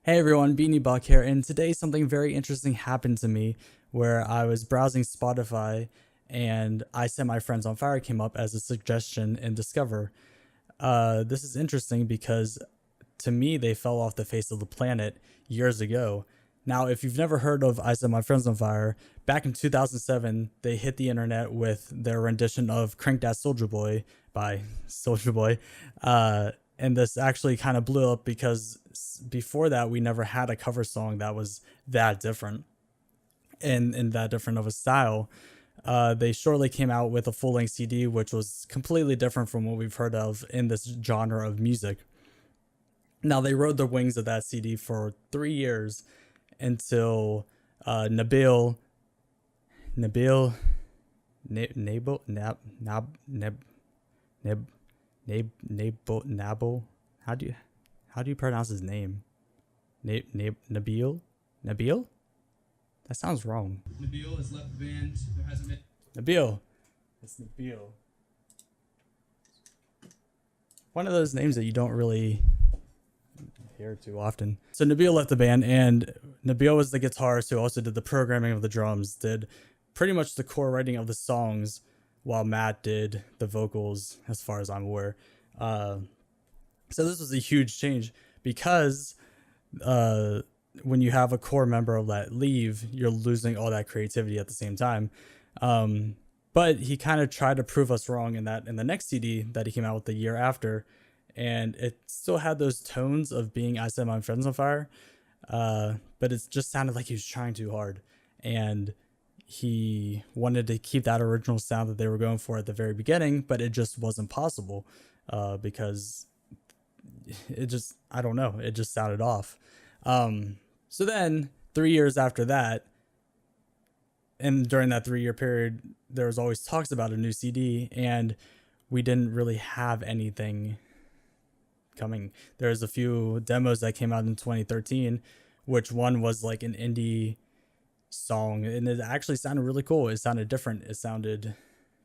Hey everyone, Beanibok here, and today something very interesting happened to me where I was browsing Spotify and I Set My Friends on Fire came up as a suggestion in Discover. This is interesting because to me they fell off the face of the planet years ago. Now, if you've never heard of I Set My Friends on Fire, back in 2007 they hit the internet with their rendition of Crank That Soldier Boy by Soldier Boy. And this actually kind of blew up because before that we never had a cover song that was that different and that different of a style. They shortly came out with a full-length CD, which was completely different from what we've heard of in this genre of music. Now they rode the wings of that CD for 3 years until Nabil Nabil Nabo Nab Nab Neb Neb Nabo. How do you pronounce his name? Nabil? That sounds wrong. Nabil has left the band. There hasn't been. Nabil. It's Nabil. One of those names that you don't really hear too often. So Nabil left the band, and Nabil was the guitarist who also did the programming of the drums, did pretty much the core writing of the songs, while Matt did the vocals, as far as I'm aware. So this was a huge change because when you have a core member that leave, you're losing all that creativity at the same time. But he kind of tried to prove us wrong in that in the next CD that he came out with the year after, and it still had those tones of being I Set My Friends on Fire, but it just sounded like he was trying too hard, and he wanted to keep that original sound that they were going for at the very beginning, but it just wasn't possible because it just, I don't know, it just sounded off. So then 3 years after that, and during that 3 year period, there was always talks about a new CD, and we didn't really have anything coming. There's a few demos that came out in 2013, which one was like an indie song, and it actually sounded really cool. It sounded different. It sounded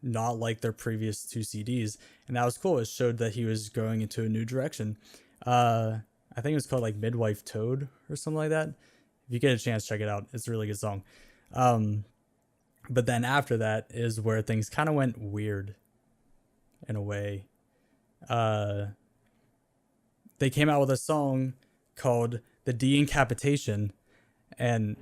not like their previous two CDs, and that was cool. It showed that he was going into a new direction. I think it was called like Midwife Toad or something like that. If you get a chance, check it out. It's a really good song. But then after that is where things kind of went weird in a way. They came out with a song called The Decapitation, and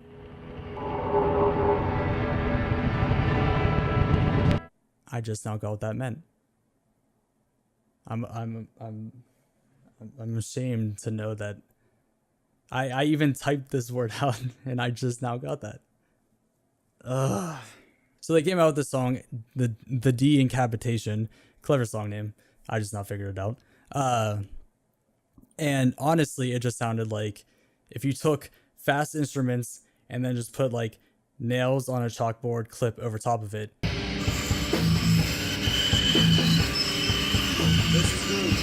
I just now got what that meant. I'm ashamed to know that I even typed this word out and I just now got that. Ugh. So they came out with this song, the Decapitation, clever song name. I just now figured it out. And honestly, it just sounded like if you took fast instruments and then just put like nails on a chalkboard clip over top of it. This is really good.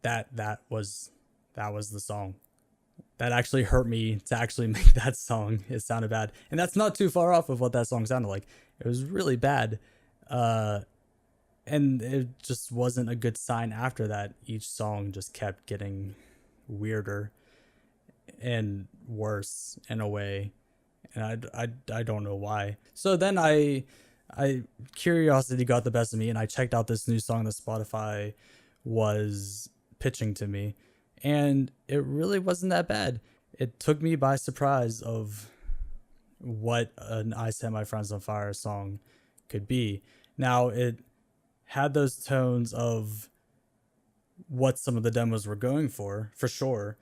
That was the song. That actually hurt me to actually make that song. It sounded bad, and that's not too far off of what that song sounded like. It was really bad, and it just wasn't a good sign. After that, each song just kept getting weirder and worse in a way, and I don't know why. So then I curiosity got the best of me, and I checked out this new song that Spotify was pitching to me, and it really wasn't that bad. It took me by surprise of what an I Set My Friends on Fire song could be. Now, it had those tones of what some of the demos were going for sure.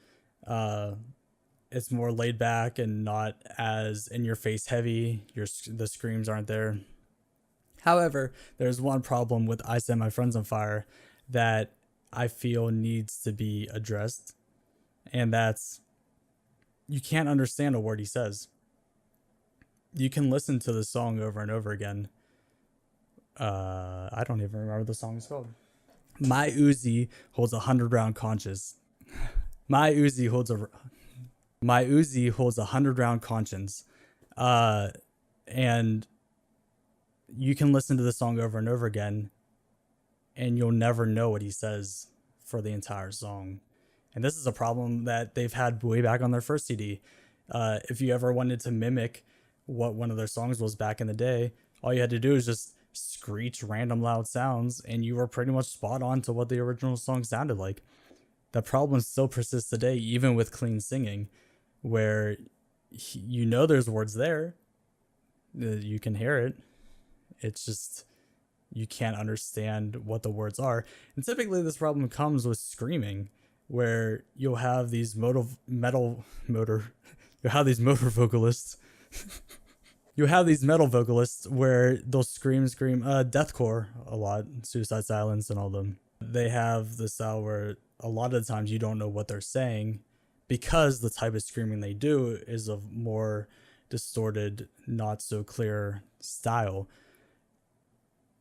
It's more laid back and not as in your face heavy. The screams aren't there. However, there's one problem with I Set My Friends on Fire that I feel needs to be addressed, and that's you can't understand a word he says. You can listen to the song over and over again. I don't even remember the song is called. My Uzi holds 100 round conscience. My Uzi holds 100 round conscience. And you can listen to the song over and over again, and you'll never know what he says for the entire song. And this is a problem that they've had way back on their first CD. If you ever wanted to mimic what one of their songs was back in the day, all you had to do is just screech random loud sounds, and you were pretty much spot on to what the original song sounded like. The problem still persists today, even with clean singing, where you know there's words there, you can hear it. It's just you can't understand what the words are. And typically this problem comes with screaming, where you'll have these motor vocalists. You have these metal vocalists where they'll scream, deathcore a lot, Suicide Silence and all them. They have the style where a lot of the times you don't know what they're saying, because the type of screaming they do is a more distorted, not so clear style.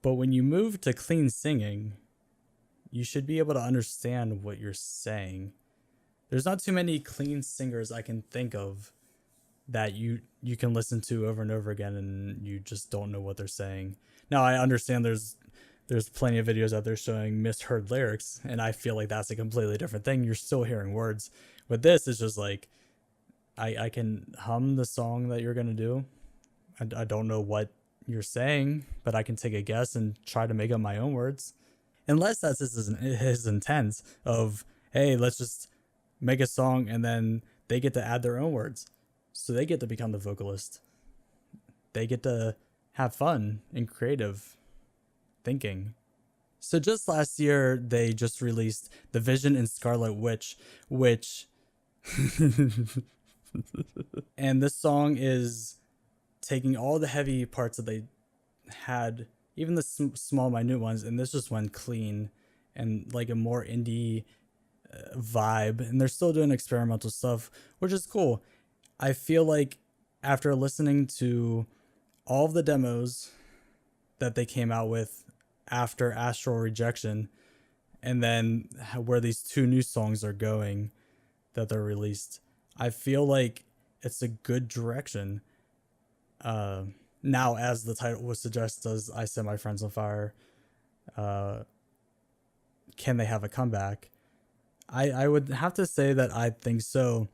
But when you move to clean singing, you should be able to understand what you're saying. There's not too many clean singers I can think of that you can listen to over and over again and you just don't know what they're saying. Now, I understand there's plenty of videos out there showing misheard lyrics, and I feel like that's a completely different thing. You're still hearing words. With this, it's just like, I can hum the song that you're going to do. I don't know what you're saying, but I can take a guess and try to make up my own words. Unless that's his intent of, hey, let's just make a song and then they get to add their own words. So they get to become the vocalist. They get to have fun and creative thinking. So just last year, they just released The Vision and Scarlet Witch, which... and this song is taking all the heavy parts that they had, even the small minute ones, and this just went clean and like a more indie vibe, and they're still doing experimental stuff, which is cool. I feel like after listening to all of the demos that they came out with after Astral Rejection, and then where these two new songs are going that they're released, I feel like it's a good direction. Now, as the title would suggest, does I Set My Friends on Fire, can they have a comeback? I would have to say that I think so.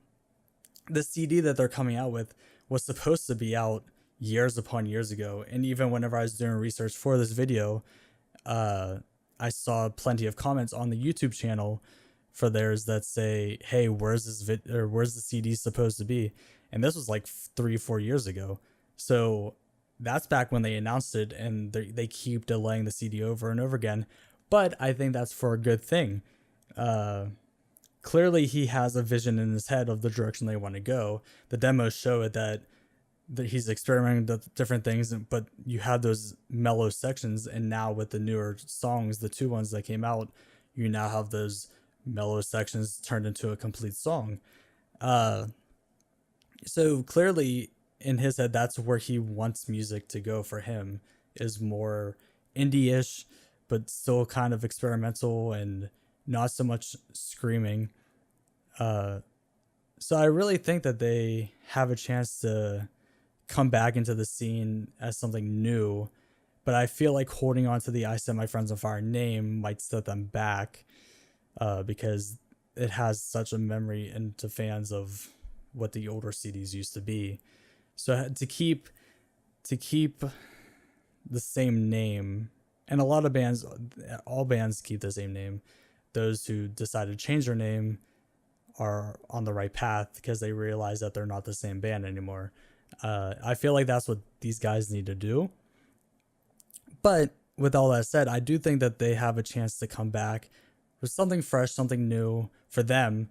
The CD that they're coming out with was supposed to be out years upon years ago. And even whenever I was doing research for this video, I saw plenty of comments on the YouTube channel for theirs that say, hey, where's the CD supposed to be? And this was like 3-4 years ago. So that's back when they announced it, and they keep delaying the CD over and over again. But I think that's for a good thing. Clearly he has a vision in his head of the direction they want to go. The demos show it that he's experimenting with different things, but you have those mellow sections, and now with the newer songs, the two ones that came out, you now have those mellow sections turned into a complete song. So clearly in his head, that's where he wants music to go for him, is more indie-ish, but still kind of experimental and not so much screaming. So I really think that they have a chance to come back into the scene as something new, but I feel like holding on to the I Set My Friends on Fire name might set them back, because it has such a memory into fans of what the older CDs used to be. So to keep the same name, and a lot of bands, all bands keep the same name. Those who decide to change their name are on the right path because they realize that they're not the same band anymore. I feel like that's what these guys need to do. But with all that said, I do think that they have a chance to come back with something fresh, something new for them,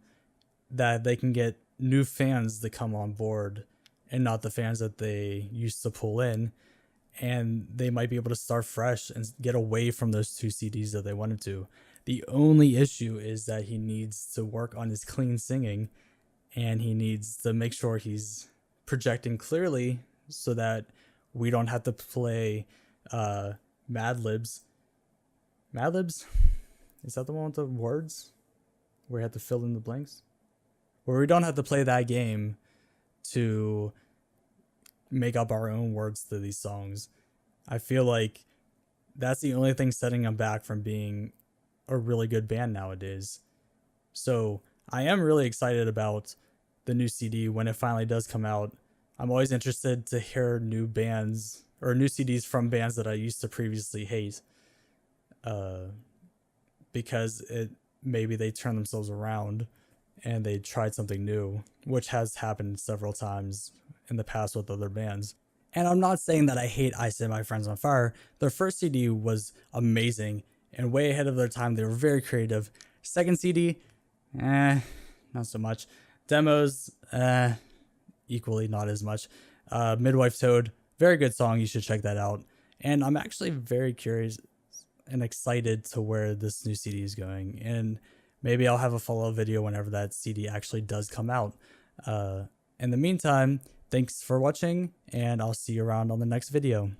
that they can get new fans to come on board and not the fans that they used to pull in. And they might be able to start fresh and get away from those two CDs that they wanted to. The only issue is that he needs to work on his clean singing, and he needs to make sure he's projecting clearly so that we don't have to play Mad Libs. Mad Libs? Is that the one with the words? Where you have to fill in the blanks? Where we don't have to play that game to make up our own words to these songs. I feel like that's the only thing setting them back from being a really good band nowadays. So I am really excited about the new CD when it finally does come out. I'm always interested to hear new bands or new CDs from bands that I used to previously hate, because it maybe they turn themselves around and they tried something new, which has happened several times in the past with other bands. And I'm not saying that I hate I Set My Friends on Fire. Their first CD was amazing and way ahead of their time. They were very creative. Second CD, not so much. Demos, equally not as much. Midwife Toad, very good song. You should check that out. And I'm actually very curious and excited to where this new CD is going. And maybe I'll have a follow-up video whenever that CD actually does come out. In the meantime, thanks for watching, and I'll see you around on the next video.